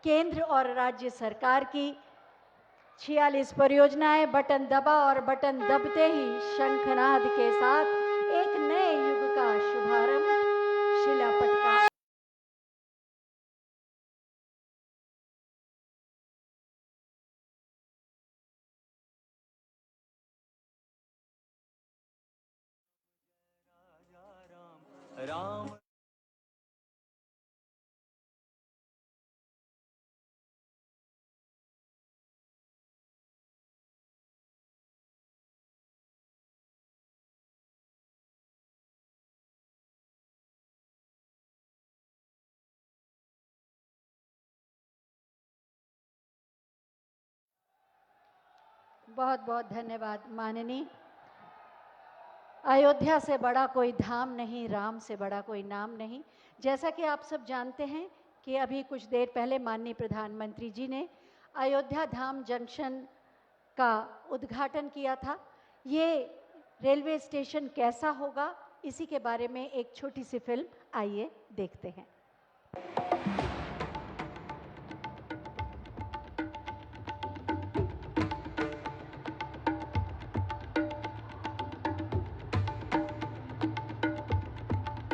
केंद्र और राज्य सरकार की 46 परियोजनाएं बटन दबा और बटन दबते ही शंखनाद के साथ एक नए युग का शुभारंभ। शिलापट का राम बहुत बहुत धन्यवाद माननीय। अयोध्या से बड़ा कोई धाम नहीं, राम से बड़ा कोई नाम नहीं। जैसा कि आप सब जानते हैं कि अभी कुछ देर पहले माननीय प्रधानमंत्री जी ने अयोध्या धाम जंक्शन का उद्घाटन किया था। ये रेलवे स्टेशन कैसा होगा, इसी के बारे में एक छोटी सी फिल्म आइए देखते हैं।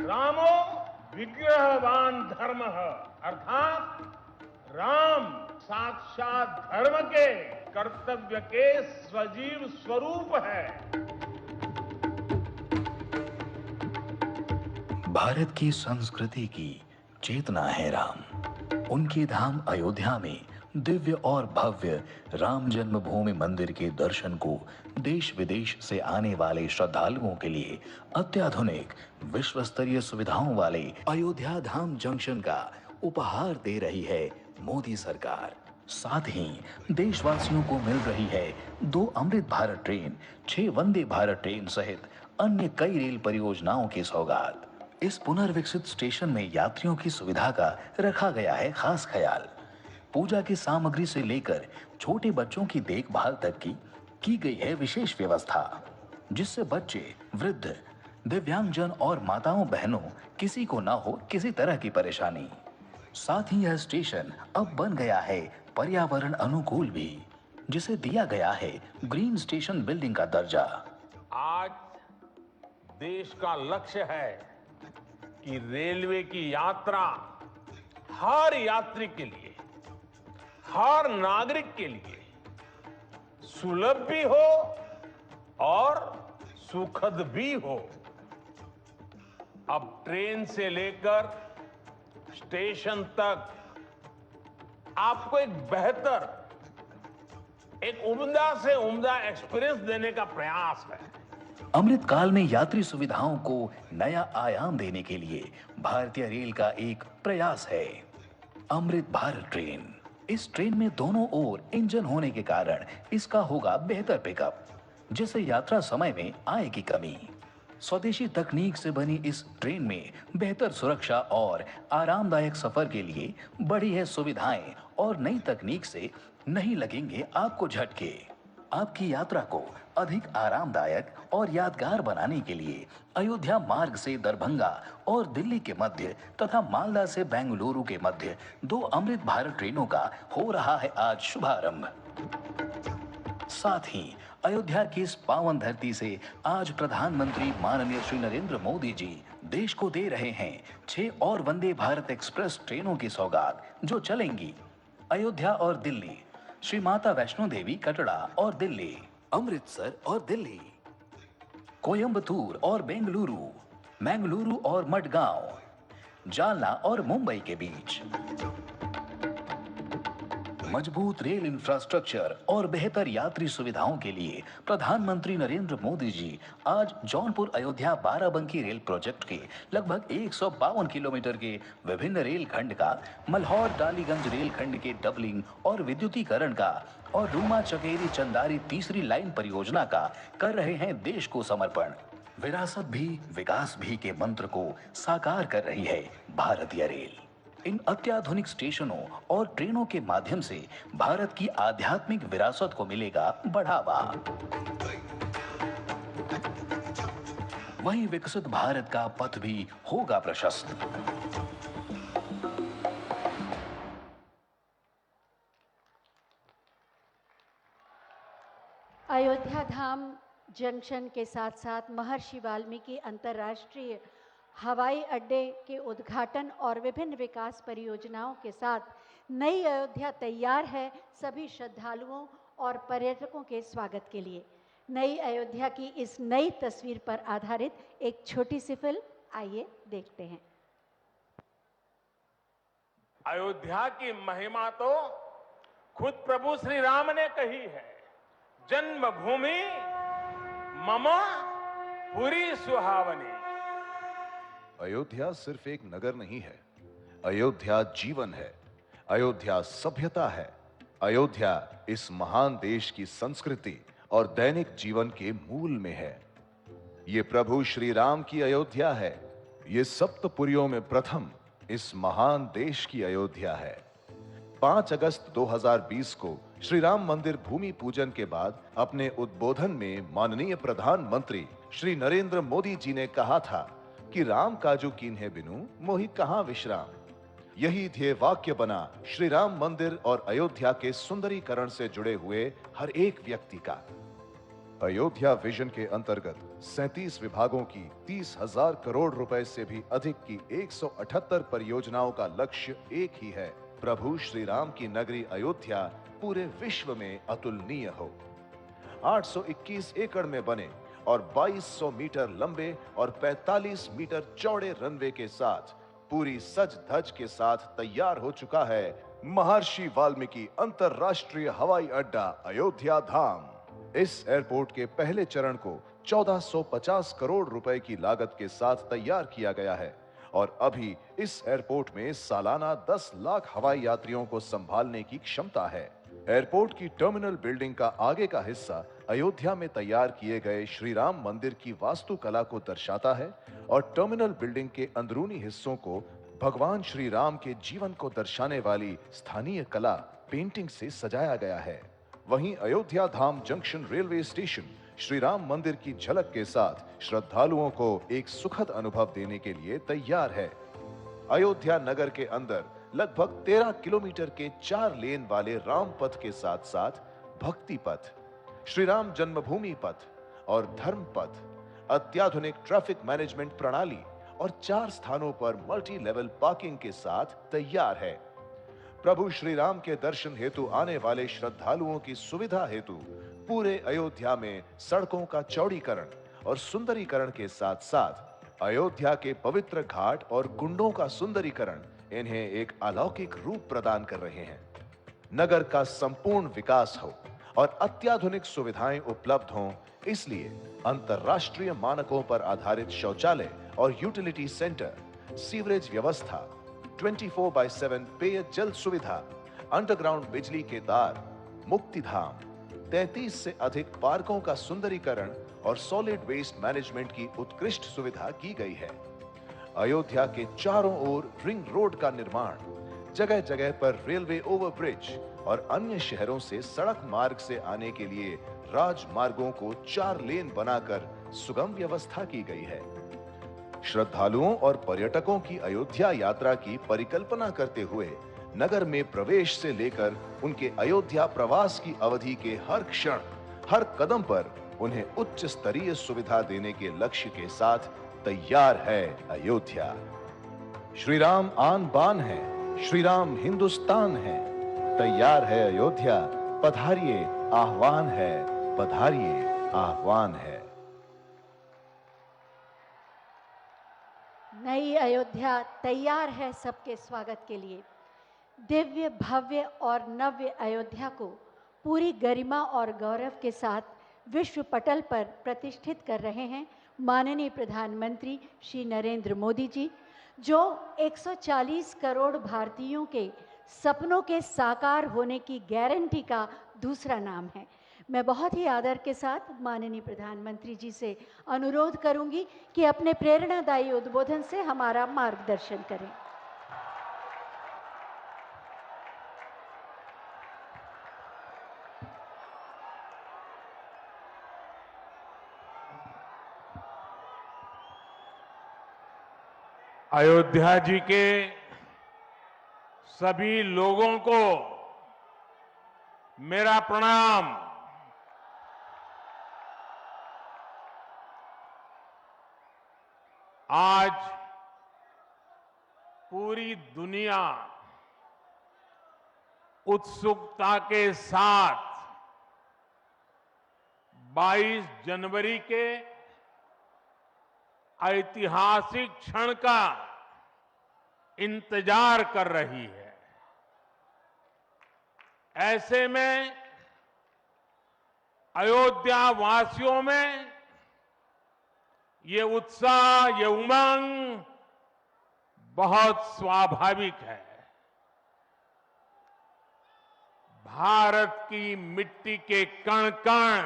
रामो विग्रहवान धर्मः, अर्थात राम साक्षात धर्म के कर्तव्य के सजीव स्वरूप है। भारत की संस्कृति की चेतना है राम। उनके धाम अयोध्या में दिव्य और भव्य राम जन्मभूमि मंदिर के दर्शन को देश विदेश से आने वाले श्रद्धालुओं के लिए अत्याधुनिक विश्व स्तरीय सुविधाओं वाले अयोध्या धाम जंक्शन का उपहार दे रही है मोदी सरकार। साथ ही देशवासियों को मिल रही है 2 अमृत भारत ट्रेन, 6 वंदे भारत ट्रेन सहित अन्य कई रेल परियोजनाओं की सौगात। इस पुनर्विकसित स्टेशन में यात्रियों की सुविधा का रखा गया है खास ख्याल। पूजा की सामग्री से लेकर छोटे बच्चों की देखभाल तक की गई है विशेष व्यवस्था, जिससे बच्चे, वृद्ध, दिव्यांगजन और माताओं बहनों किसी को ना हो किसी तरह की परेशानी। साथ ही यह स्टेशन अब बन गया है पर्यावरण अनुकूल भी, जिसे दिया गया है ग्रीन स्टेशन बिल्डिंग का दर्जा। आज देश का लक्ष्य है कि रेलवे की यात्रा हर यात्री के लिए, हर नागरिक के लिए सुलभ भी हो और सुखद भी हो। अब ट्रेन से लेकर स्टेशन तक आपको एक बेहतर, एक उम्दा से उम्दा एक्सपीरियंस देने का प्रयास है। अमृत काल में यात्री सुविधाओं को नया आयाम देने के लिए भारतीय रेल का एक प्रयास है अमृत भारत ट्रेन। इस ट्रेन में दोनों ओर इंजन होने के कारण इसका होगा बेहतर पिकअप, जिससे यात्रा समय में आएगी कमी। स्वदेशी तकनीक से बनी इस ट्रेन में बेहतर सुरक्षा और आरामदायक सफर के लिए बढ़ी है सुविधाएं और नई तकनीक से नहीं लगेंगे आपको झटके। आपकी यात्रा को अधिक आरामदायक और यादगार बनाने के लिए अयोध्या मार्ग से दरभंगा और दिल्ली के मध्य तथा मालदा से बेंगलुरु के मध्य 2 अमृत भारत ट्रेनों का हो रहा है आज शुभारंभ। साथ ही अयोध्या की इस पावन धरती से आज प्रधानमंत्री माननीय श्री नरेंद्र मोदी जी देश को दे रहे हैं 6 और वंदे भारत एक्सप्रेस ट्रेनों की सौगात, जो चलेंगी अयोध्या और दिल्ली, श्री माता वैष्णो देवी कटरा और दिल्ली, अमृतसर और दिल्ली, कोयंबटूर और बेंगलुरु, मंगलुरु और मडगांव, जालना और मुंबई के बीच। मजबूत रेल इंफ्रास्ट्रक्चर और बेहतर यात्री सुविधाओं के लिए प्रधानमंत्री नरेंद्र मोदी जी आज जौनपुर अयोध्या बाराबंकी रेल प्रोजेक्ट के लगभग 152 किलोमीटर के विभिन्न रेल खंड का, मल्हौर डालीगंज रेल खंड के डबलिंग और विद्युतीकरण का और रूमा चकेरी चंदारी तीसरी लाइन परियोजना का कर रहे हैं देश को समर्पण। विरासत भी विकास भी के मंत्र को साकार कर रही है भारतीय रेल। इन अत्याधुनिक स्टेशनों और ट्रेनों के माध्यम से भारत की आध्यात्मिक विरासत को मिलेगा बढ़ावा। वहीं विकसित भारत का पथ भी होगा प्रशस्त। अयोध्या धाम जंक्शन के साथ साथ महर्षि वाल्मीकि अंतर्राष्ट्रीय हवाई अड्डे के उद्घाटन और विभिन्न विकास परियोजनाओं के साथ नई अयोध्या तैयार है सभी श्रद्धालुओं और पर्यटकों के स्वागत के लिए। नई अयोध्या की इस नई तस्वीर पर आधारित एक छोटी सी फिल्म, आइए देखते हैं। अयोध्या की महिमा तो खुद प्रभु श्री राम ने कही है। जन्मभूमि मम पुरी सुहावनी। अयोध्या सिर्फ एक नगर नहीं है, अयोध्या जीवन है, अयोध्या सभ्यता है, अयोध्या इस महान देश की संस्कृति और दैनिक जीवन के मूल में है। ये प्रभु श्री राम की अयोध्या है, ये सप्तपुरियों में प्रथम इस महान देश की अयोध्या है। 5 अगस्त 2020 को श्री राम मंदिर भूमि पूजन के बाद अपने उद्बोधन में माननीय प्रधानमंत्री श्री नरेंद्र मोदी जी ने कहा था कि राम काजू कीन्हे बिनु मोहि कहां विश्राम। यही ध्येय वाक्य बना श्री राम मंदिर और अयोध्या के सुंदरीकरण से जुड़े हुए हर एक व्यक्ति का। अयोध्या विजन के अंतर्गत 37 विभागों की 30,000 करोड़ रुपए से भी अधिक की 178 परियोजनाओं का लक्ष्य एक ही है, प्रभु श्री राम की नगरी अयोध्या पूरे विश्व में अतुलनीय हो। 821 एकड़ में बने और 2200 मीटर लंबे और 45 मीटर चौड़े रनवे के साथ पूरी सज धज के साथ तैयार हो चुका है महर्षि वाल्मीकि अंतरराष्ट्रीय हवाई अड्डा अयोध्या धाम। इस एयरपोर्ट के पहले चरण को 1450 करोड़ रुपए की लागत के साथ तैयार किया गया है और अभी इस एयरपोर्ट में सालाना 10 लाख हवाई यात्रियों को संभालने की क्षमता है। एयरपोर्ट की टर्मिनल बिल्डिंग का आगे का हिस्सा अयोध्या में तैयार किए गए श्री राम मंदिर की वास्तुकला को दर्शाता है और टर्मिनल बिल्डिंग के अंदरूनी हिस्सों को भगवान श्री राम के जीवन को दर्शाने वाली स्थानीय कला पेंटिंग से सजाया गया है। वहीं Ayodhya Dham junction railway station Shri Ram मंदिर की झलक के साथ श्रद्धालुओं को एक सुखद अनुभव देने के लिए तैयार है। अयोध्या नगर के अंदर लगभग 13 किलोमीटर के 4 लेन वाले राम पथ के साथ साथ भक्ति पथ, श्री राम जन्मभूमि पथ और धर्म पथ, अत्याधुनिक ट्रैफिक मैनेजमेंट प्रणाली और 4 स्थानों पर मल्टी लेवल पार्किंग के साथ तैयार है। प्रभु श्री राम के दर्शन हेतु आने वाले श्रद्धालुओं की सुविधा हेतु पूरे अयोध्या में सड़कों का चौड़ीकरण और सुंदरीकरण के साथ साथ अयोध्या के पवित्र घाट और कुंडों का सुंदरीकरण इन्हें एक अलौकिक रूप प्रदान कर रहे हैं। नगर का संपूर्ण विकास हो और अत्याधुनिक सुविधाएं उपलब्ध हों, इसलिए अंतर्राष्ट्रीय मानकों पर आधारित शौचालय और यूटिलिटी सेंटर, सीवरेज व्यवस्था, 24/7 पेयजल सुविधा, अंडरग्राउंड बिजली के तार, मुक्तिधाम, 33 से अधिक पार्कों का सुंदरीकरण और सॉलिड वेस्ट मैनेजमेंट की उत्कृष्ट सुविधा की गई है। अयोध्या के चारों ओर रिंग रोड का निर्माण, जगह जगह पर रेलवे ओवरब्रिज और अन्य शहरों से सड़क मार्ग से आने के लिए राजमार्गों को 4 लेन बनाकर सुगम व्यवस्था की गई है। श्रद्धालुओं और पर्यटकों की अयोध्या यात्रा की परिकल्पना करते हुए नगर में प्रवेश से लेकर उनके अयोध्या प्रवास की अवधि के हर क्षण, हर कदम पर उन्हें उच्च स्तरीय सुविधा देने के लक्ष्य के साथ तैयार है अयोध्या। श्री राम आन बान है, श्री राम हिंदुस्तान है, तैयार है अयोध्या, पधारिए आह्वान है, पधारिए आह्वान है। नई अयोध्या तैयार है सबके स्वागत के लिए। दिव्य, भव्य और नव्य अयोध्या को पूरी गरिमा और गौरव के साथ विश्व पटल पर प्रतिष्ठित कर रहे हैं माननीय प्रधानमंत्री श्री नरेंद्र मोदी जी, जो 140 करोड़ भारतीयों के सपनों के साकार होने की गारंटी का दूसरा नाम है। मैं बहुत ही आदर के साथ माननीय प्रधानमंत्री जी से अनुरोध करूंगी कि अपने प्रेरणादायी उद्बोधन से हमारा मार्गदर्शन करें। अयोध्या जी के सभी लोगों को मेरा प्रणाम। आज पूरी दुनिया उत्सुकता के साथ 22 जनवरी के ऐतिहासिक क्षण का इंतजार कर रही है। ऐसे में अयोध्या वासियों में ये उत्साह, ये उमंग बहुत स्वाभाविक है। भारत की मिट्टी के कण कण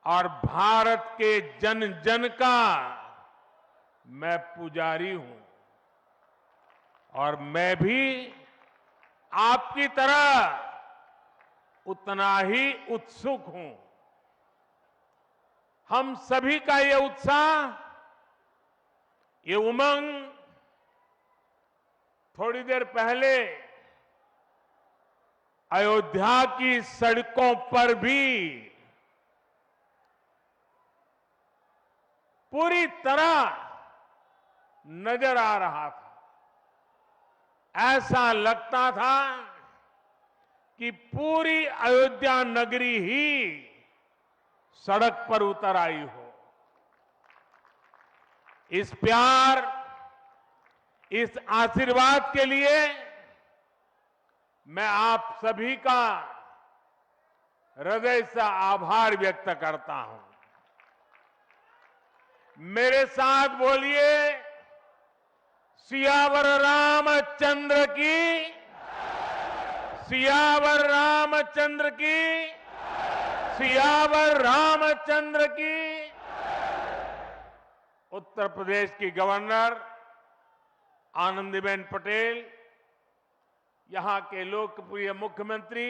और भारत के जन जन का मैं पुजारी हूं और मैं भी आपकी तरह उतना ही उत्सुक हूं। हम सभी का ये उत्साह, ये उमंग थोड़ी देर पहले अयोध्या की सड़कों पर भी पूरी तरह नजर आ रहा था। ऐसा लगता था कि पूरी अयोध्या नगरी ही सड़क पर उतर आई हो। इस प्यार, इस आशीर्वाद के लिए मैं आप सभी का हृदय से आभार व्यक्त करता हूं। मेरे साथ बोलिए, सियावर रामचंद्र की, सियावर रामचंद्र की, सियावर रामचंद्र की। उत्तर प्रदेश की गवर्नर आनंदीबेन पटेल, यहां के लोकप्रिय मुख्यमंत्री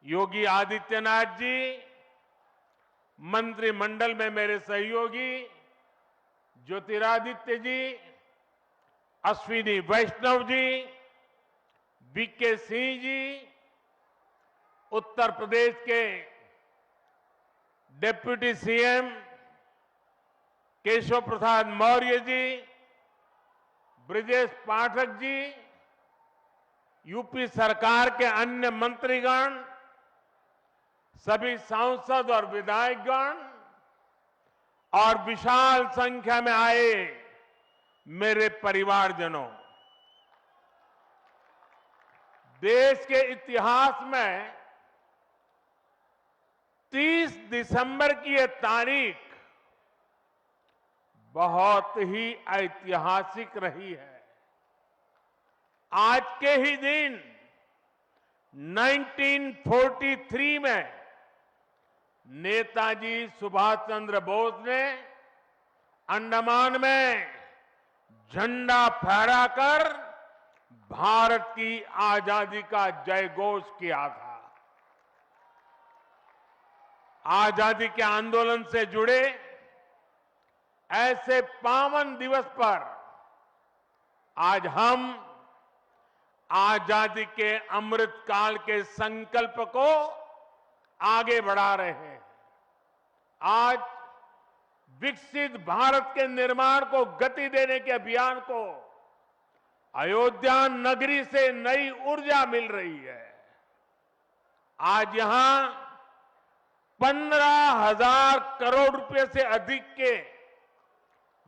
योगी आदित्यनाथ जी, मंत्रिमंडल में मेरे सहयोगी ज्योतिरादित्य जी, अश्विनी वैष्णव जी, बीके सिंह जी, उत्तर प्रदेश के deputy CM Keshav Prasad Maurya ji, Brajesh Pathak ji, UP सरकार के अन्य मंत्रीगण, सभी सांसद और विधायकगण और विशाल संख्या में आए मेरे परिवारजनों, देश के इतिहास में 30 दिसंबर की यह तारीख बहुत ही ऐतिहासिक रही है। आज के ही दिन 1943 में नेताजी सुभाष चंद्र बोस ने अंडमान में झंडा फहराकर भारत की आजादी का जयघोष किया था। आजादी के आंदोलन से जुड़े ऐसे पावन दिवस पर आज हम आजादी के अमृत काल के संकल्प को आगे बढ़ा रहे हैं। आज विकसित भारत के निर्माण को गति देने के अभियान को अयोध्या नगरी से नई ऊर्जा मिल रही है। आज यहां 15,000 करोड़ रुपए से अधिक के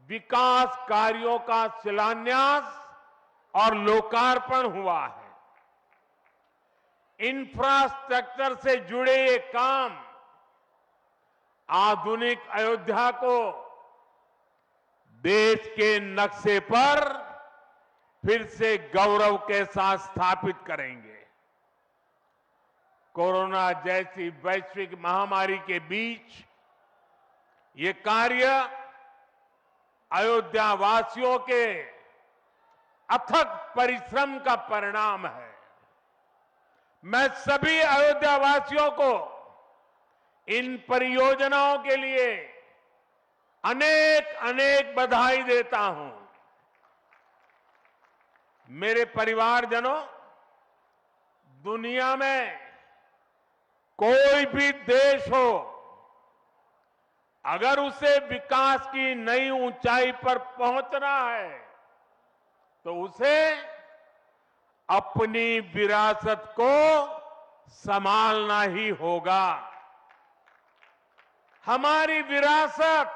विकास कार्यों का शिलान्यास और लोकार्पण हुआ है। इंफ्रास्ट्रक्चर से जुड़े ये काम आधुनिक अयोध्या को देश के नक्शे पर फिर से गौरव के साथ स्थापित करेंगे। कोरोना जैसी वैश्विक महामारी के बीच ये कार्य अयोध्या वासियों के अथक परिश्रम का परिणाम है। मैं सभी अयोध्या वासियों को इन परियोजनाओं के लिए अनेक अनेक बधाई देता हूं। मेरे परिवारजनों, दुनिया में कोई भी देश हो, अगर उसे विकास की नई ऊंचाई पर पहुंचना है तो उसे अपनी विरासत को संभालना ही होगा। हमारी विरासत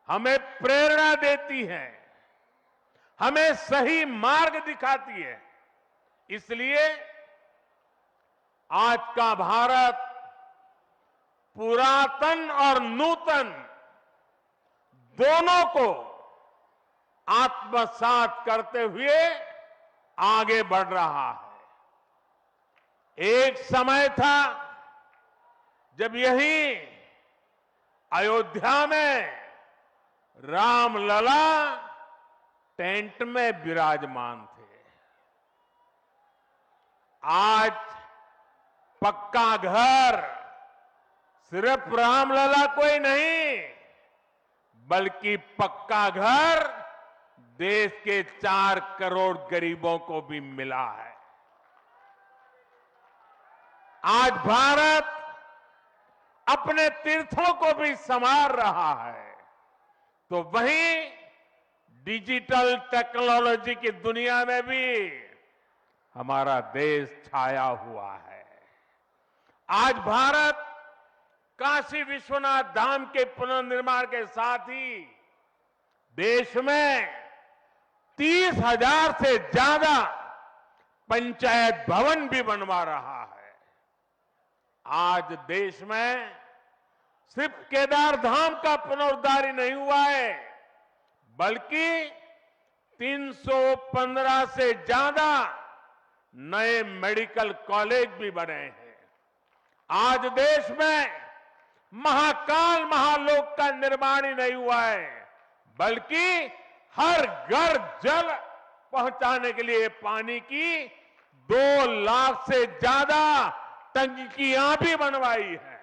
हमें प्रेरणा देती है, हमें सही मार्ग दिखाती है। इसलिए आज का भारत पुरातन और नूतन दोनों को आत्मसात करते हुए आगे बढ़ रहा है। एक समय था जब यही अयोध्या में रामलला टेंट में विराजमान थे। आज पक्का घर सिर्फ रामलला को ही नहीं, बल्कि पक्का घर देश के 4 करोड़ गरीबों को भी मिला है। आज भारत अपने तीर्थों को भी संवार रहा है, तो वहीं डिजिटल टेक्नोलॉजी की दुनिया में भी हमारा देश छाया हुआ है। आज भारत काशी विश्वनाथ धाम के पुनर्निर्माण के साथ ही देश में 30,000 से ज्यादा पंचायत भवन भी बनवा रहा है। आज देश में सिर्फ केदार धाम का पुनरुद्धार ही नहीं हुआ है, बल्कि 315 से ज्यादा नए मेडिकल कॉलेज भी बने हैं। आज देश में महाकाल महालोक का निर्माण ही नहीं हुआ है, बल्कि हर घर जल पहुंचाने के लिए पानी की 2 लाख से ज्यादा टंकियां भी बनवाई है।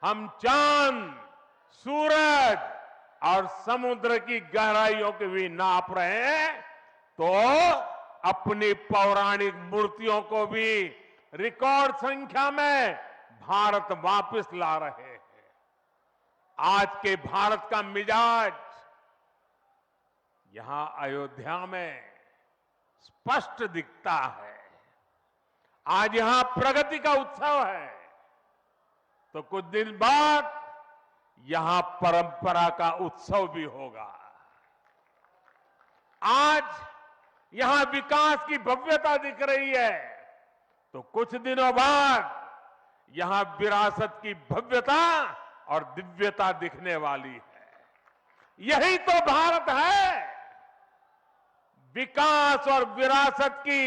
हम चांद, सूरज और समुद्र की गहराइयों को भी नाप रहे हैं, तो अपनी पौराणिक मूर्तियों को भी रिकॉर्ड संख्या में भारत वापस ला रहे हैं। आज के भारत का मिजाज यहां अयोध्या में स्पष्ट दिखता है। आज यहां प्रगति का उत्सव है, तो कुछ दिन बाद यहां परंपरा का उत्सव भी होगा। आज यहां विकास की भव्यता दिख रही है, तो कुछ दिनों बाद यहां विरासत की भव्यता और दिव्यता दिखने वाली है। यही तो भारत है। विकास और विरासत की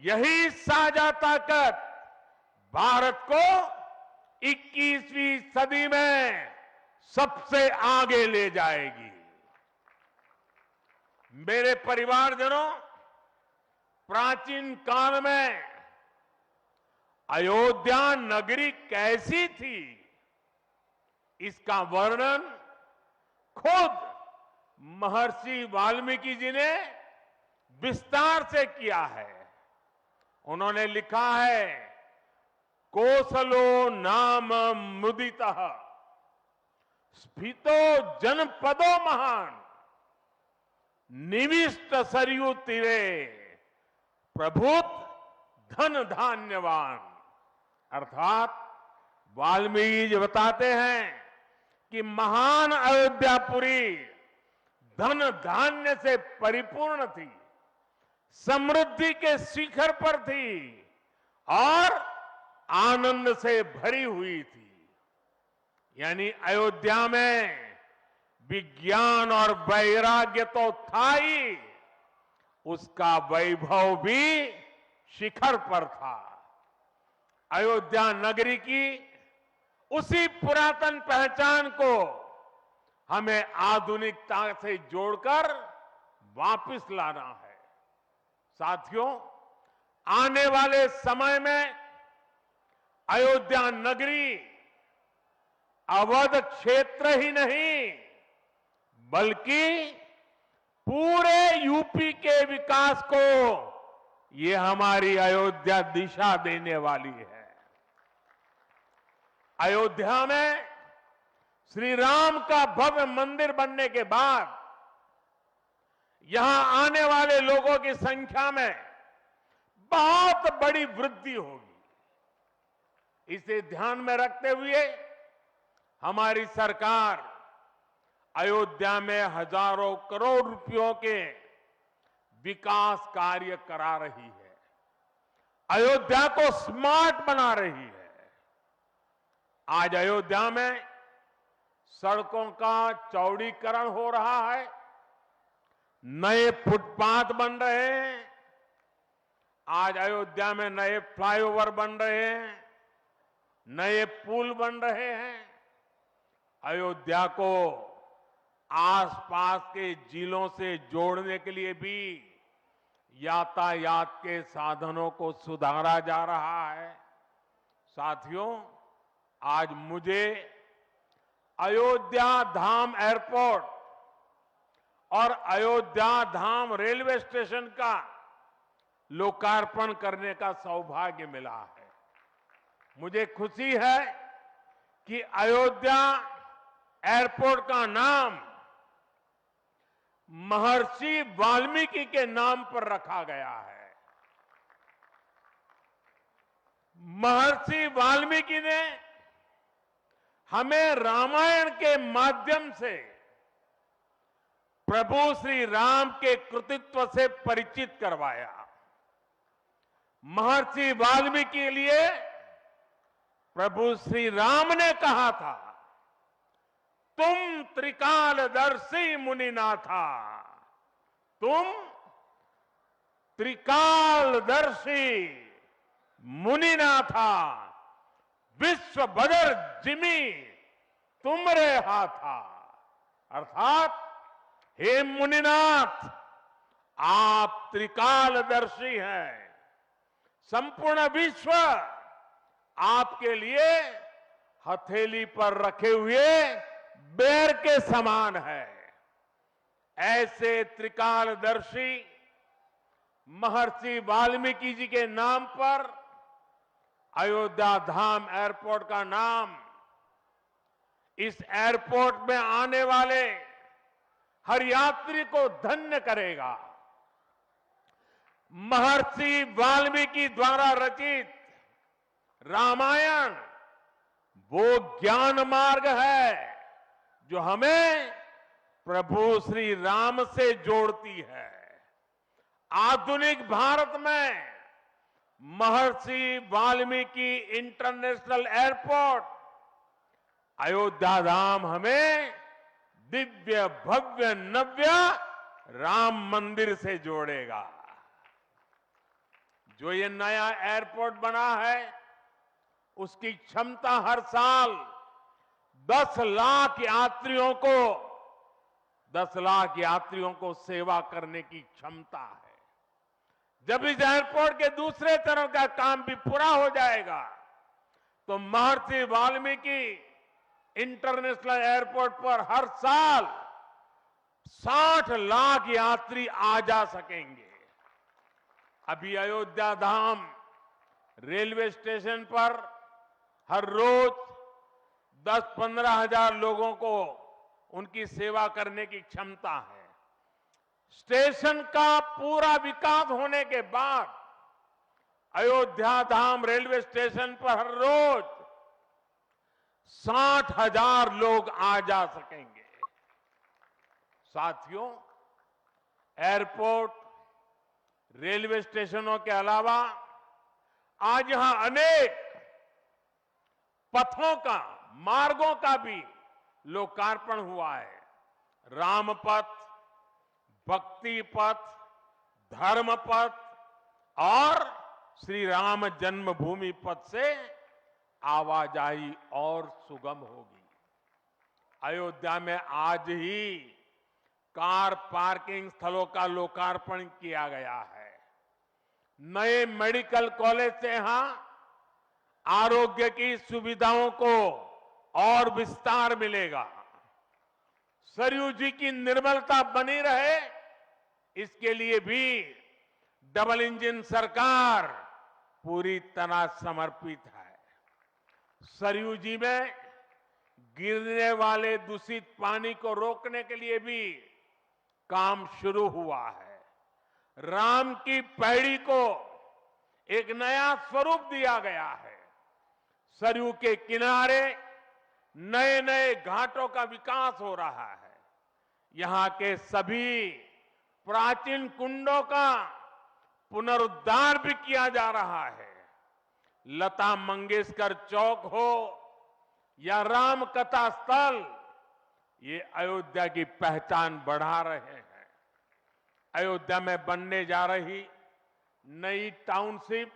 यही साझा ताकत भारत को 21वीं सदी में सबसे आगे ले जाएगी। मेरे परिवारजनों, प्राचीन काल में अयोध्या नगरी कैसी थी, इसका वर्णन खुद महर्षि वाल्मीकि जी ने विस्तार से किया है। उन्होंने लिखा है, कोसलो नाम मुदितः स्फीतो जनपदो महान निविष्ट सरयू तीरे प्रभुत धन धान्यवान। अर्थात वाल्मीकि जी बताते हैं कि महान अयोध्यापुरी धन धान्य से परिपूर्ण थी, समृद्धि के शिखर पर थी और आनंद से भरी हुई थी। यानी अयोध्या में विज्ञान और वैराग्य तो था ही, उसका वैभव भी शिखर पर था। अयोध्या नगरी की उसी पुरातन पहचान को हमें आधुनिकता से जोड़कर वापस लाना है। साथियों, आने वाले समय में अयोध्या नगरी अवध क्षेत्र ही नहीं, बल्कि पूरे यूपी के विकास को ये हमारी अयोध्या दिशा देने वाली है। अयोध्या में श्री राम का भव्य मंदिर बनने के बाद यहां आने वाले लोगों की संख्या में बहुत बड़ी वृद्धि होगी। इसे ध्यान में रखते हुए हमारी सरकार अयोध्या में हजारों करोड़ रुपयों के विकास कार्य करा रही है, अयोध्या को स्मार्ट बना रही है। आज अयोध्या में सड़कों का चौड़ीकरण हो रहा है, नए फुटपाथ बन रहे हैं, आज अयोध्या में नए फ्लाईओवर बन रहे हैं, नए पुल बन रहे हैं। अयोध्या को आसपास के जिलों से जोड़ने के लिए भी यातायात के साधनों को सुधारा जा रहा है। साथियों, आज मुझे अयोध्या धाम एयरपोर्ट और अयोध्या धाम रेलवे स्टेशन का लोकार्पण करने का सौभाग्य मिला है। मुझे खुशी है कि अयोध्या एयरपोर्ट का नाम महर्षि वाल्मीकि के नाम पर रखा गया है। महर्षि वाल्मीकि ने हमें रामायण के माध्यम से प्रभु श्री राम के कृतित्व से परिचित करवाया। महर्षि वाल्मीकि के लिए प्रभु श्री राम ने कहा था, तुम त्रिकालदर्शी मुनिनाथा, तुम त्रिकालदर्शी मुनिनाथा, विश्व बदर जिमी तुमरे हाथा। अर्थात हे मुनिनाथ, आप त्रिकालदर्शी हैं, संपूर्ण विश्व आपके लिए हथेली पर रखे हुए बेर के समान है। ऐसे त्रिकालदर्शी महर्षि वाल्मीकि जी के नाम पर अयोध्या धाम एयरपोर्ट का नाम इस एयरपोर्ट में आने वाले हर यात्री को धन्य करेगा। महर्षि वाल्मीकि द्वारा रचित रामायण वो ज्ञान मार्ग है जो हमें प्रभु श्री राम से जोड़ती है। आधुनिक भारत में महर्षि वाल्मीकि इंटरनेशनल एयरपोर्ट अयोध्या धाम हमें दिव्य भव्य नव्य राम मंदिर से जोड़ेगा। जो ये नया एयरपोर्ट बना है उसकी क्षमता हर साल 10 लाख यात्रियों को सेवा करने की क्षमता है। जब इस एयरपोर्ट के दूसरे चरण का काम भी पूरा हो जाएगा तो महर्षि वाल्मीकि इंटरनेशनल एयरपोर्ट पर हर साल 60 लाख यात्री आ जा सकेंगे। अभी अयोध्या धाम रेलवे स्टेशन पर हर रोज 10-15 हजार लोगों को उनकी सेवा करने की क्षमता है। स्टेशन का पूरा विकास होने के बाद अयोध्या धाम रेलवे स्टेशन पर हर रोज 60,000 लोग आ जा सकेंगे। साथियों, एयरपोर्ट, रेलवे स्टेशनों के अलावा आज यहां अनेक पथों का, मार्गों का भी लोकार्पण हुआ है। राम पथ, भक्ति पथ, धर्म पथ और श्री राम जन्मभूमि पथ से आवाजाही और सुगम होगी। अयोध्या में आज ही कार पार्किंग स्थलों का लोकार्पण किया गया है। नए मेडिकल कॉलेज से यहां आरोग्य की सुविधाओं को और विस्तार मिलेगा। सरयू जी की निर्मलता बनी रहे, इसके लिए भी डबल इंजन सरकार पूरी तरह समर्पित है। सरयू जी में गिरने वाले दूषित पानी को रोकने के लिए भी काम शुरू हुआ है। राम की पैड़ी को एक नया स्वरूप दिया गया है। सरयू के किनारे नए नए घाटों का विकास हो रहा है। यहां के सभी प्राचीन कुंडों का पुनरुद्धार भी किया जा रहा है। लता मंगेशकर चौक हो या राम कथा स्थल, ये अयोध्या की पहचान बढ़ा रहे हैं। अयोध्या में बनने जा रही नई टाउनशिप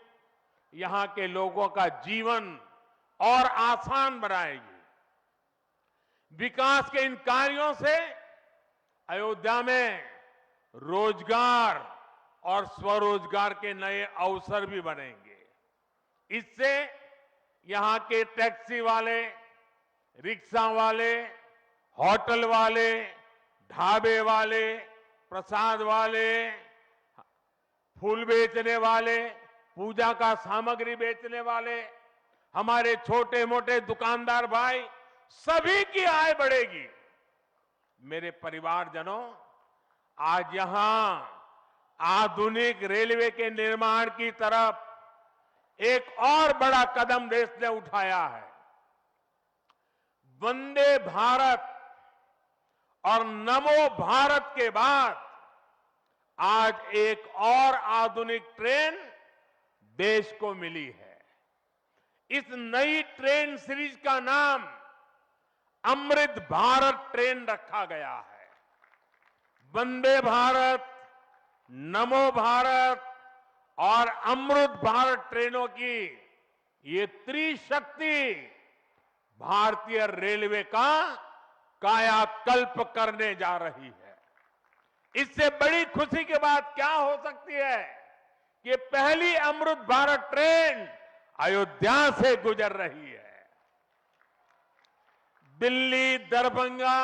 यहां के लोगों का जीवन और आसान बनाएगी। विकास के इन कार्यों से अयोध्या में रोजगार और स्वरोजगार के नए अवसर भी बनेंगे। इससे यहां के टैक्सी वाले, रिक्शा वाले, होटल वाले, ढाबे वाले, प्रसाद वाले, फूल बेचने वाले, पूजा का सामग्री बेचने वाले, हमारे छोटे मोटे दुकानदार भाई, सभी की आय बढ़ेगी। मेरे परिवारजनों, आज यहां आधुनिक रेलवे के निर्माण की तरफ एक और बड़ा कदम देश ने उठाया है। वंदे भारत और नमो भारत के बाद आज एक और आधुनिक ट्रेन देश को मिली है। इस नई ट्रेन सीरीज का नाम अमृत भारत ट्रेन रखा गया है। वंदे भारत, नमो भारत और अमृत भारत ट्रेनों की ये त्रिशक्ति भारतीय रेलवे का कायाकल्प करने जा रही है। इससे बड़ी खुशी की बात क्या हो सकती है कि पहली अमृत भारत ट्रेन अयोध्या से गुजर रही है। Delhi Darbhanga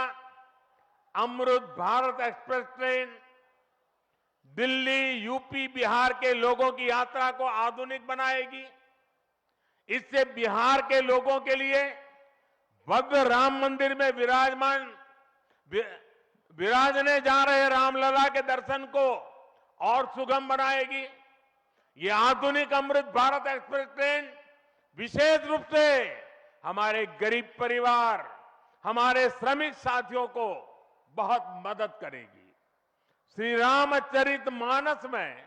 Amrit Bharat express train Delhi, UP, Bihar के लोगों की यात्रा को आधुनिक बनाएगी। इससे बिहार के लोगों के लिए भव्य राम मंदिर में विराजने जा रहे रामलला के दर्शन को और सुगम बनाएगी। ये आधुनिक अमृत भारत एक्सप्रेस ट्रेन विशेष रूप से हमारे गरीब परिवार, हमारे श्रमिक साथियों को बहुत मदद करेगी। श्री रामचरित मानस में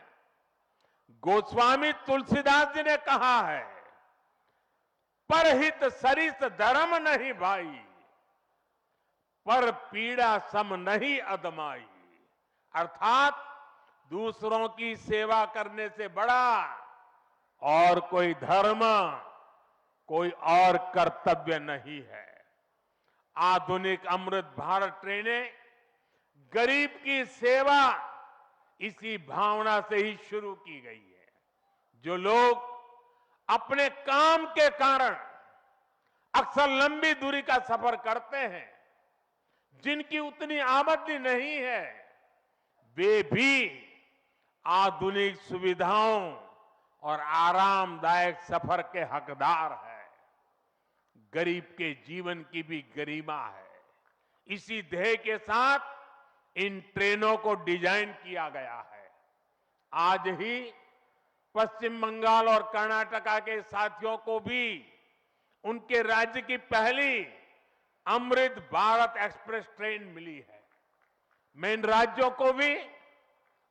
गोस्वामी तुलसीदास जी ने कहा है, परहित सरिस धर्म नहीं भाई, पर पीड़ा सम नहीं अदमाई। अर्थात दूसरों की सेवा करने से बड़ा और कोई धर्म, कोई और कर्तव्य नहीं है। आधुनिक अमृत भारत ट्रेनें गरीब की सेवा इसी भावना से ही शुरू की गई है। जो लोग अपने काम के कारण अक्सर लंबी दूरी का सफर करते हैं, जिनकी उतनी आमदनी नहीं है, वे भी आधुनिक सुविधाओं और आरामदायक सफर के हकदार हैं। गरीब के जीवन की भी गरिमा है। इसी ध्येय के साथ इन ट्रेनों को डिजाइन किया गया है। आज ही पश्चिम बंगाल और कर्नाटका के साथियों को भी उनके राज्य की पहली अमृत भारत एक्सप्रेस ट्रेन मिली है। मैं इन राज्यों को भी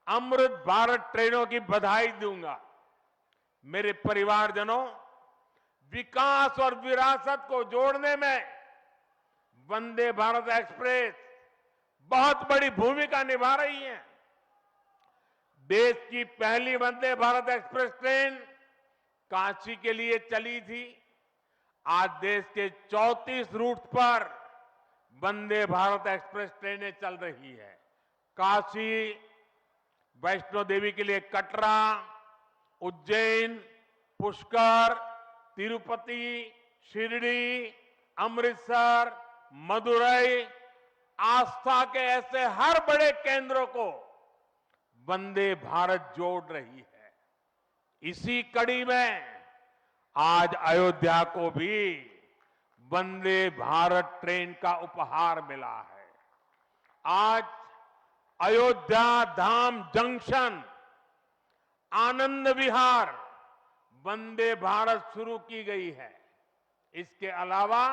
अमृत भारत ट्रेनों की बधाई दूंगा। मेरे परिवारजनों, विकास और विरासत को जोड़ने में वंदे भारत एक्सप्रेस बहुत बड़ी भूमिका निभा रही है। देश की पहली वंदे भारत एक्सप्रेस ट्रेन काशी के लिए चली थी। आज देश के 34 रूट पर वंदे भारत एक्सप्रेस ट्रेनें चल रही है। काशी, वैष्णो देवी के लिए कटरा, उज्जैन, पुष्कर, तिरुपति, शिरडी, अमृतसर, मदुरई, आस्था के ऐसे हर बड़े केंद्रों को वंदे भारत जोड़ रही है। इसी कड़ी में आज अयोध्या को भी वंदे भारत ट्रेन का उपहार मिला है। आज अयोध्या धाम जंक्शन, आनंद विहार वंदे भारत शुरू की गई है। इसके अलावा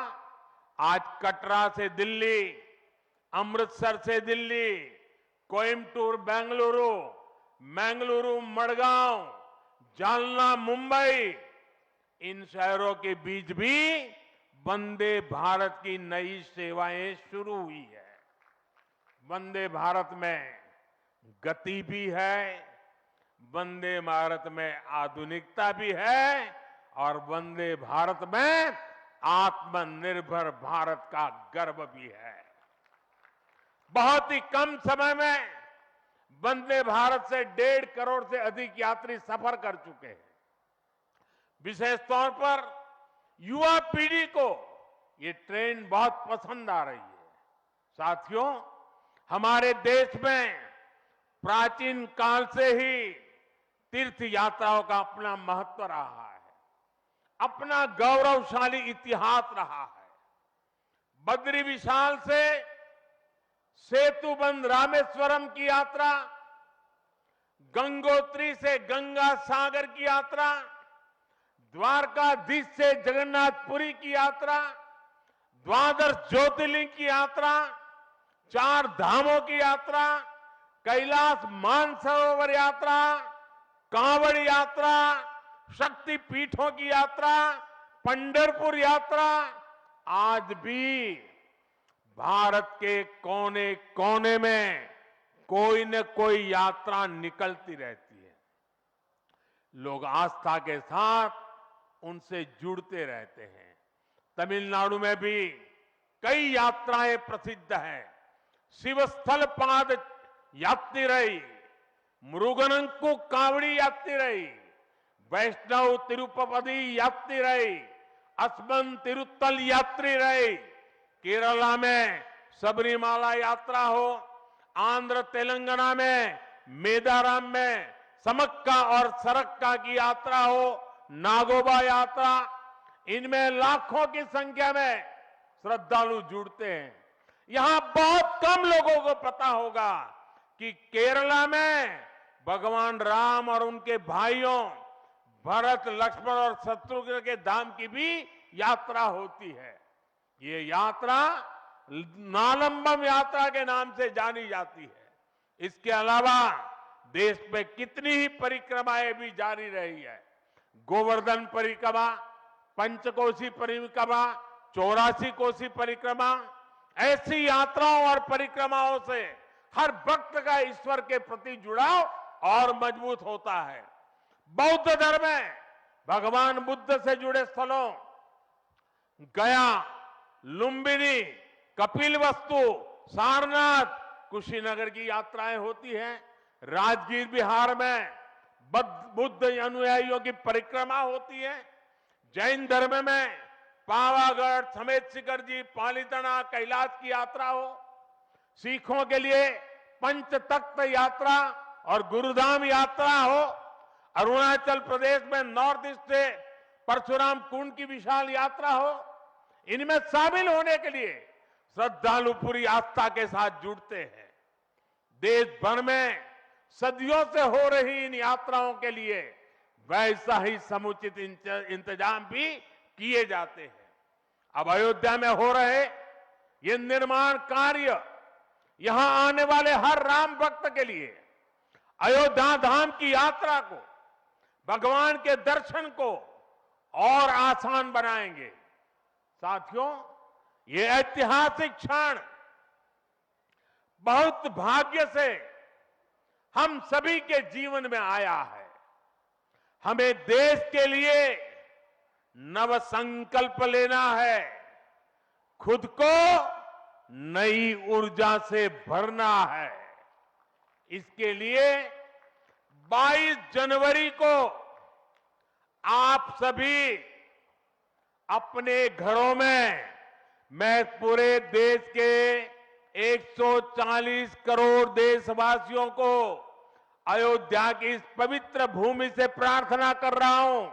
आज कटरा से दिल्ली, अमृतसर से दिल्ली, कोयम्बटूर बेंगलुरु, मंगलुरु मडगांव, जालना मुंबई, इन शहरों के बीच भी वंदे भारत की नई सेवाएं शुरू हुई है। वंदे भारत में गति भी है, वंदे भारत में आधुनिकता भी है और वंदे भारत में आत्मनिर्भर भारत का गर्व भी है। बहुत ही कम समय में वंदे भारत से 1.5 करोड़ से अधिक यात्री सफर कर चुके हैं। विशेष तौर पर युवा पीढ़ी को ये ट्रेन बहुत पसंद आ रही है। साथियों, हमारे देश में प्राचीन काल से ही तीर्थ यात्राओं का अपना महत्व रहा है, अपना गौरवशाली इतिहास रहा है। बद्री विशाल से सेतुबंध रामेश्वरम की यात्रा, गंगोत्री से गंगा सागर की यात्रा, द्वारकाधीश से जगन्नाथपुरी की यात्रा, द्वादश ज्योतिर्लिंग की यात्रा, 4 धामों की यात्रा, कैलाश मानसरोवर यात्रा, कांवड़ यात्रा, शक्ति पीठों की यात्रा, पंढरपुर यात्रा, आज भी भारत के कोने कोने में कोई न कोई यात्रा निकलती रहती है। लोग आस्था के साथ उनसे जुड़ते रहते हैं। तमिलनाडु में भी कई यात्राएं प्रसिद्ध हैं। शिवस्थल पाद यात्रिरई, मुरुगनंकु कावड़ी यात्रिरई, वैष्णव तिरुपति यात्रिरई, अस्मन तिरुत्तल यात्रिरई, केरला में सबरीमाला यात्रा हो, आंध्र तेलंगाना में मेदाराम में समक्का और सरक्का की यात्रा हो, नागोबा यात्रा, इनमें लाखों की संख्या में श्रद्धालु जुड़ते हैं। यहां बहुत कम लोगों को पता होगा कि केरला में भगवान राम और उनके भाइयों भरत, लक्ष्मण और शत्रुघ्न के धाम की भी यात्रा होती है। ये यात्रा नालंबम यात्रा के नाम से जानी जाती है। इसके अलावा देश में कितनी ही परिक्रमाएं भी जारी रही है। गोवर्धन परिक्रमा, पंचकोशी परिक्रमा, 84 कोसी परिक्रमा, ऐसी यात्राओं और परिक्रमाओं से हर भक्त का ईश्वर के प्रति जुड़ाव और मजबूत होता है। बौद्ध धर्म में भगवान बुद्ध से जुड़े स्थलों गया, लुम्बिनी, कपिलवस्तु, सारनाथ, कुशीनगर की यात्राएं होती हैं। राजगीर बिहार में बुद्ध अनुयायियों की परिक्रमा होती है। जैन धर्म में पावागढ़, समेत शिखर जी, पालीताना, कैलाश की यात्रा हो। सिखों के लिए पंच तख्त यात्रा और गुरुधाम यात्रा हो। अरुणाचल प्रदेश में नॉर्थ ईस्ट से परशुराम कुंड की विशाल यात्रा हो। इनमें शामिल होने के लिए श्रद्धालु पूरी आस्था के साथ जुड़ते हैं। देश भर में सदियों से हो रही इन यात्राओं के लिए वैसा ही समुचित इंतजाम भी किए जाते हैं। अब अयोध्या में हो रहे ये निर्माण कार्य यहां आने वाले हर राम भक्त के लिए अयोध्या धाम की यात्रा को, भगवान के दर्शन को और आसान बनाएंगे। साथियों, ये ऐतिहासिक क्षण बहुत भाग्य से हम सभी के जीवन में आया है। हमें देश के लिए नव संकल्प लेना है, खुद को नई ऊर्जा से भरना है। इसके लिए 22 जनवरी को आप सभी अपने घरों में, मैं पूरे देश के 140 करोड़ देशवासियों को अयोध्या की इस पवित्र भूमि से प्रार्थना कर रहा हूं,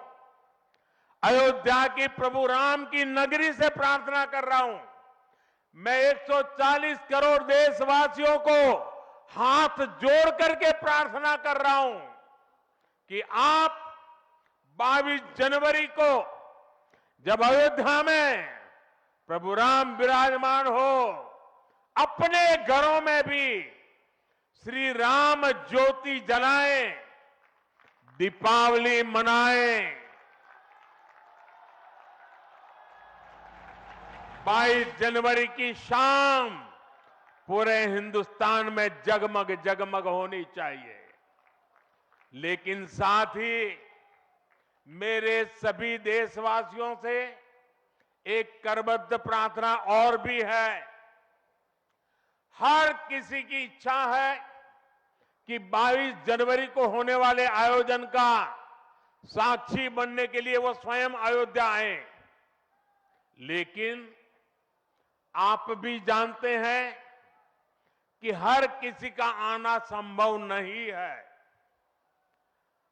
अयोध्या की प्रभु राम की नगरी से प्रार्थना कर रहा हूं। मैं 140 करोड़ देशवासियों को हाथ जोड़ करके प्रार्थना कर रहा हूं कि आप 22 जनवरी को जब अयोध्या में प्रभु राम विराजमान हो, अपने घरों में भी श्री राम ज्योति जलाएं, दीपावली मनाएं। 22 जनवरी की शाम पूरे हिंदुस्तान में जगमग जगमग होनी चाहिए। लेकिन साथ ही मेरे सभी देशवासियों से एक करबद्ध प्रार्थना और भी है। हर किसी की इच्छा है कि 22 जनवरी को होने वाले आयोजन का साक्षी बनने के लिए वो स्वयं अयोध्या आए। लेकिन आप भी जानते हैं कि हर किसी का आना संभव नहीं है।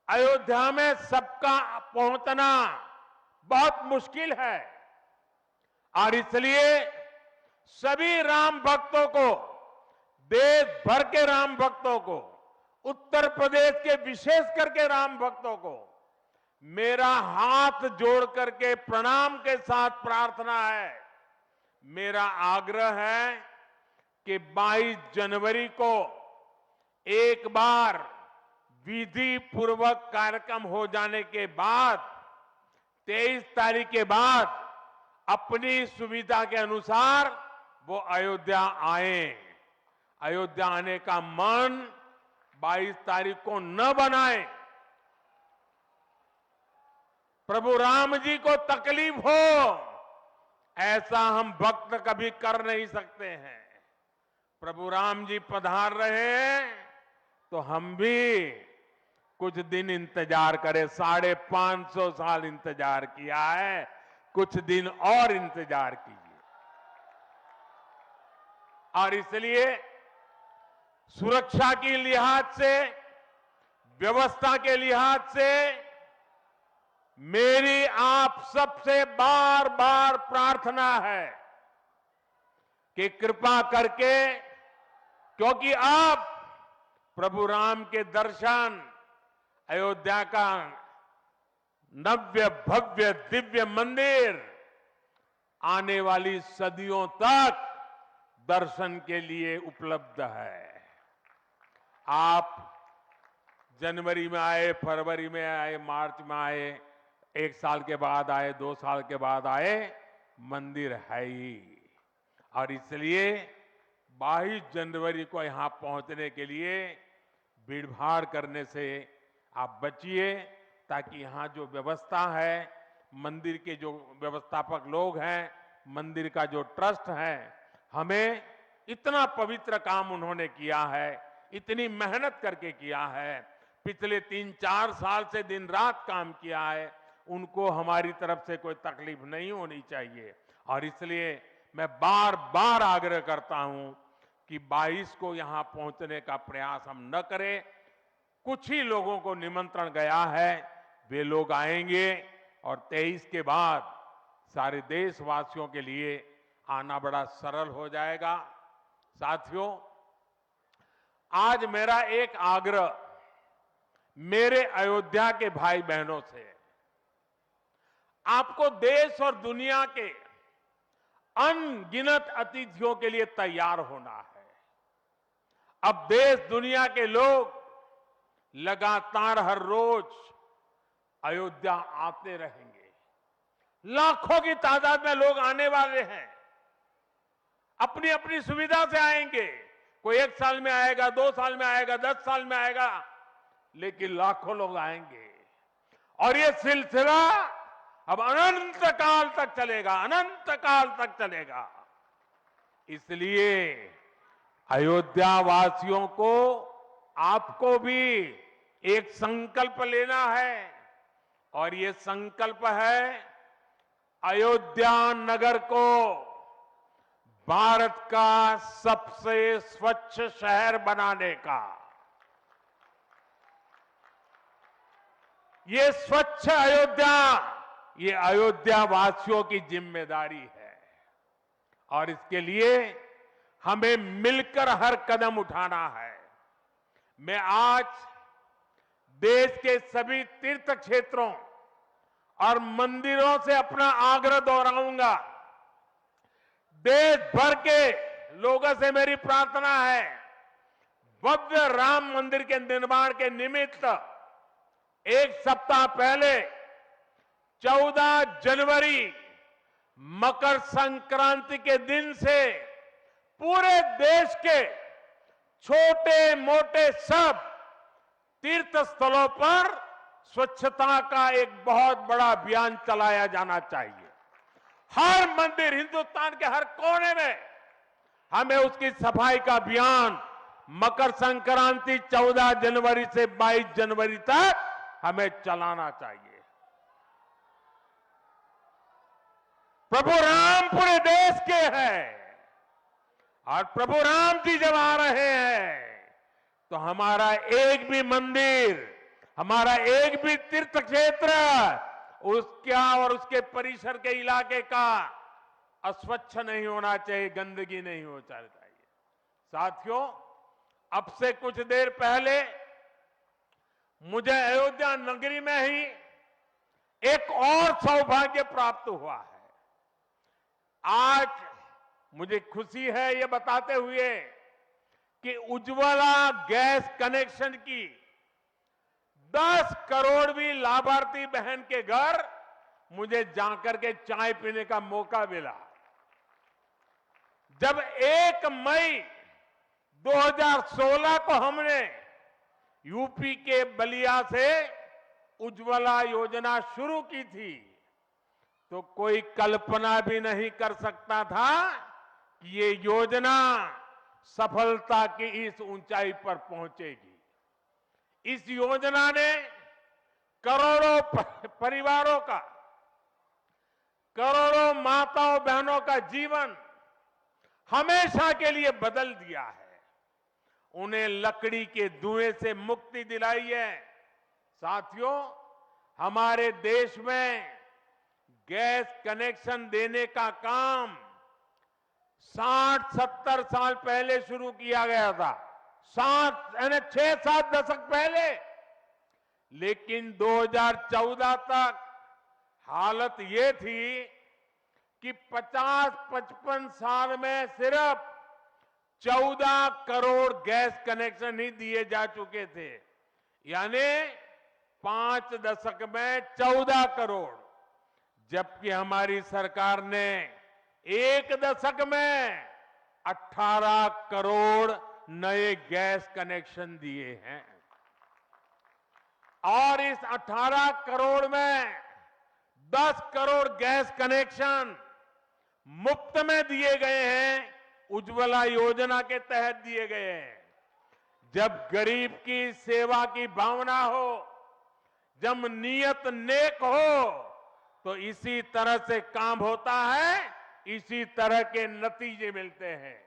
अयोध्या में सबका पहुंचना बहुत मुश्किल है और इसलिए सभी राम भक्तों को, देश भर के राम भक्तों को, उत्तर प्रदेश के विशेष करके राम भक्तों को मेरा हाथ जोड़ करके प्रणाम के साथ प्रार्थना है, मेरा आग्रह है कि 22 जनवरी को एक बार विधि पूर्वक कार्यक्रम हो जाने के बाद 23 तारीख के बाद अपनी सुविधा के अनुसार वो अयोध्या आए। अयोध्या आने का मन 22 तारीख को न बनाए। प्रभु राम जी को तकलीफ हो ऐसा हम भक्त कभी कर नहीं सकते हैं। प्रभु राम जी पधार रहे हैं तो हम भी कुछ दिन इंतजार करें। 550 साल इंतजार किया है, कुछ दिन और इंतजार कीजिए। और इसलिए सुरक्षा के लिहाज से, व्यवस्था के लिहाज से मेरी आप सबसे बार बार प्रार्थना है कि कृपा करके, क्योंकि आप प्रभु राम के दर्शन, अयोध्या का नव्य भव्य दिव्य मंदिर आने वाली सदियों तक दर्शन के लिए उपलब्ध है। आप जनवरी में आए, फरवरी में आए, मार्च में आए, 1 साल के बाद आए, 2 साल के बाद आए, मंदिर है ही। और इसलिए 22 जनवरी को यहां पहुंचने के लिए भीड़भाड़ करने से आप बचिए, ताकि यहां जो व्यवस्था है, मंदिर के जो व्यवस्थापक लोग हैं, मंदिर का जो ट्रस्ट है, हमें इतना पवित्र काम उन्होंने किया है, इतनी मेहनत करके किया है, पिछले 3-4 साल से दिन रात काम किया है, उनको हमारी तरफ से कोई तकलीफ नहीं होनी चाहिए। और इसलिए मैं बार बार आग्रह करता हूं कि 22 को यहां पहुंचने का प्रयास हम न करें। कुछ ही लोगों को निमंत्रण गया है, वे लोग आएंगे और 23 के बाद सारे देशवासियों के लिए आना बड़ा सरल हो जाएगा। साथियों, आज मेरा एक आग्रह मेरे अयोध्या के भाई बहनों से है। आपको देश और दुनिया के अनगिनत अतिथियों के लिए तैयार होना है। अब देश दुनिया के लोग लगातार हर रोज अयोध्या आते रहेंगे। लाखों की तादाद में लोग आने वाले हैं, अपनी अपनी सुविधा से आएंगे। कोई 1 साल में आएगा, 2 साल में आएगा, 10 साल में आएगा, लेकिन लाखों लोग आएंगे। और ये सिलसिला अब अनंत काल तक चलेगा, अनंत काल तक चलेगा। इसलिए अयोध्या वासियों को, आपको भी एक संकल्प लेना है, और ये संकल्प है अयोध्या नगर को भारत का सबसे स्वच्छ शहर बनाने का। ये स्वच्छ अयोध्या ये अयोध्या वासियों की जिम्मेदारी है और इसके लिए हमें मिलकर हर कदम उठाना है। मैं आज देश के सभी तीर्थ क्षेत्रों और मंदिरों से अपना आग्रह दोहराऊंगा। देश भर के लोगों से मेरी प्रार्थना है, भव्य राम मंदिर के निर्माण के निमित्त एक सप्ताह पहले 14 जनवरी मकर संक्रांति के दिन से पूरे देश के छोटे मोटे सब तीर्थ स्थलों पर स्वच्छता का एक बहुत बड़ा अभियान चलाया जाना चाहिए। हर मंदिर, हिंदुस्तान के हर कोने में हमें उसकी सफाई का अभियान मकर संक्रांति 14 जनवरी से 22 जनवरी तक हमें चलाना चाहिए। प्रभु राम पूरे देश के हैं और प्रभु राम जी जब आ रहे हैं तो हमारा एक भी मंदिर, हमारा एक भी तीर्थ क्षेत्र उसका और उसके परिसर के इलाके का अस्वच्छ नहीं होना चाहिए, गंदगी नहीं होना चाहिए। साथियों, अब से कुछ देर पहले मुझे अयोध्या नगरी में ही एक और सौभाग्य प्राप्त हुआ है। आज मुझे खुशी है ये बताते हुए कि उज्ज्वला गैस कनेक्शन की 10 करोड़वीं लाभार्थी बहन के घर मुझे जाकर के चाय पीने का मौका मिला। जब 1 मई 2016 को हमने यूपी के बलिया से उज्ज्वला योजना शुरू की थी तो कोई कल्पना भी नहीं कर सकता था कि ये योजना सफलता की इस ऊंचाई पर पहुंचेगी। इस योजना ने करोड़ों परिवारों का, करोड़ों माताओं बहनों का जीवन हमेशा के लिए बदल दिया है। उन्हें लकड़ी के धुएं से मुक्ति दिलाई है। साथियों, हमारे देश में गैस कनेक्शन देने का काम 60-70 साल पहले शुरू किया गया था, 6-7 दशक पहले। लेकिन 2014 तक हालत ये थी कि 50-55 साल में सिर्फ 14 करोड़ गैस कनेक्शन ही दिए जा चुके थे, यानी 5 दशक में 14 करोड़, जबकि हमारी सरकार ने 1 दशक में 18 करोड़ नए गैस कनेक्शन दिए हैं। और इस 18 करोड़ में 10 करोड़ गैस कनेक्शन मुफ्त में दिए गए हैं, उज्ज्वला योजना के तहत दिए गए हैं। जब गरीब की सेवा की भावना हो, जब नियत नेक हो, तो इसी तरह से काम होता है, इसी तरह के नतीजे मिलते हैं।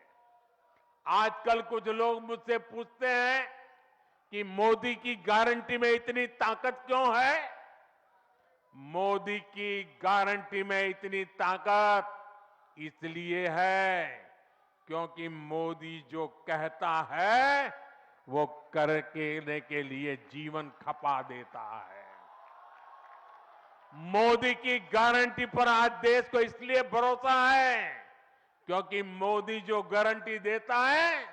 आजकल कुछ लोग मुझसे पूछते हैं कि मोदी की गारंटी में इतनी ताकत क्यों है? मोदी की गारंटी में इतनी ताकत इसलिए है क्योंकि मोदी जो कहता है वो करने के लिए जीवन खपा देता है। मोदी की गारंटी पर आज देश को इसलिए भरोसा है क्योंकि मोदी जो गारंटी देता है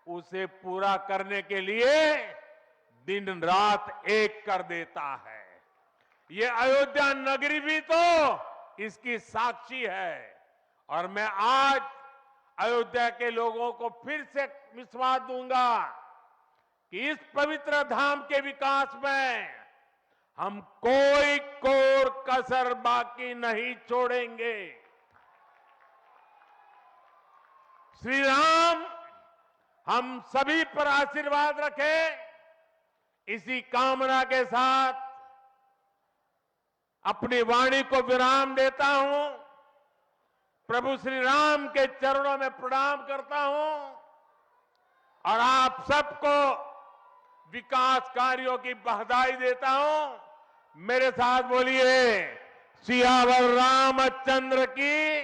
उसे पूरा करने के लिए दिन रात एक कर देता है। ये अयोध्या नगरी भी तो इसकी साक्षी है। और मैं आज अयोध्या के लोगों को फिर से विश्वास दूंगा कि इस पवित्र धाम के विकास में हम कोई कोर कसर बाकी नहीं छोड़ेंगे। श्री राम हम सभी पर आशीर्वाद रखें, इसी कामना के साथ अपनी वाणी को विराम देता हूं। प्रभु श्री राम के चरणों में प्रणाम करता हूं और आप सबको विकास कार्यों की बधाई देता हूं। मेरे साथ बोलिए सियावर रामचंद्र की,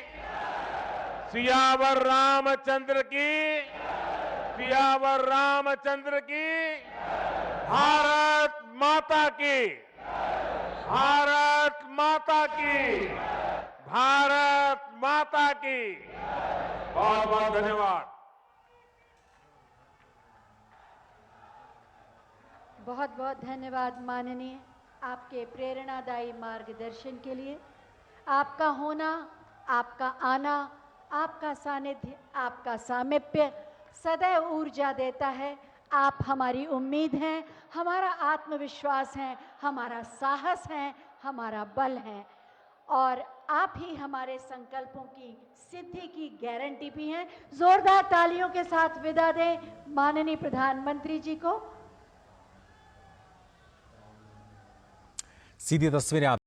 सियावर रामचंद्र की, सियावर रामचंद्र की। भारत माता की, भारत माता की, भारत माता की। बहुत बहुत धन्यवाद। बहुत बहुत धन्यवाद माननीय, आपके प्रेरणादायी मार्गदर्शन के लिए। आपका होना, आपका आना, आपका सानिध्य, आपका सामीप्य सदैव ऊर्जा देता है। आप हमारी उम्मीद हैं, हमारा आत्मविश्वास है, हमारा साहस है, हमारा बल है, और आप ही हमारे संकल्पों की सिद्धि की गारंटी भी हैं। जोरदार तालियों के साथ विदा दें माननीय प्रधानमंत्री जी को। सीधी तस्वीरें आप